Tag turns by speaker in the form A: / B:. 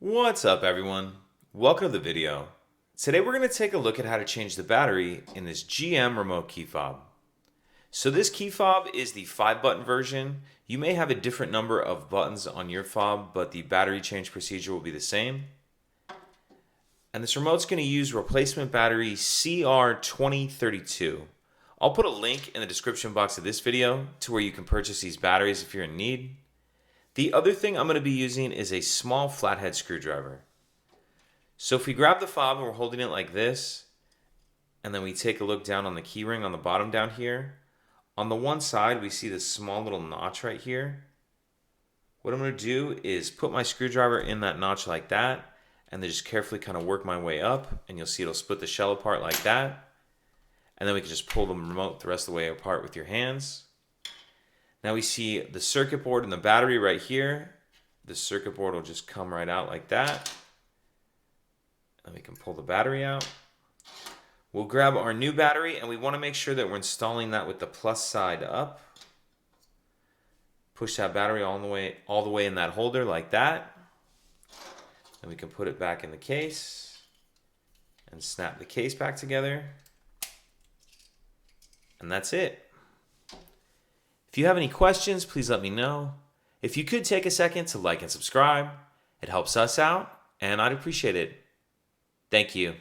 A: What's up, everyone? Welcome to the video. Today we're going to take a look at how to change the battery in this GM remote key fob. So this key fob is the 5-button version. You may have a different number of buttons on your fob, but the battery change procedure will be the same. And this remote's going to use replacement battery CR2032. I'll put a link in the description box of this video to where you can purchase these batteries if you're in need. The other thing I'm going to be using is a small flathead screwdriver. So if we grab the fob and we're holding it like this, and then we take a look down on the key ring on the bottom down here, on the one side we see this small little notch right here. What I'm going to do is put my screwdriver in that notch like that, and then just carefully kind of work my way up, and you'll see it'll split the shell apart like that. And then we can just pull the remote the rest of the way apart with your hands. Now we see the circuit board and the battery right here. The circuit board will just come right out like that. And we can pull the battery out. We'll grab our new battery, and we want to make sure that we're installing that with the plus side up. Push that battery all the way in that holder like that. And we can put it back in the case and snap the case back together. And that's it. If you have any questions, please let me know. If you could take a second to like and subscribe, it helps us out, and I'd appreciate it. Thank you.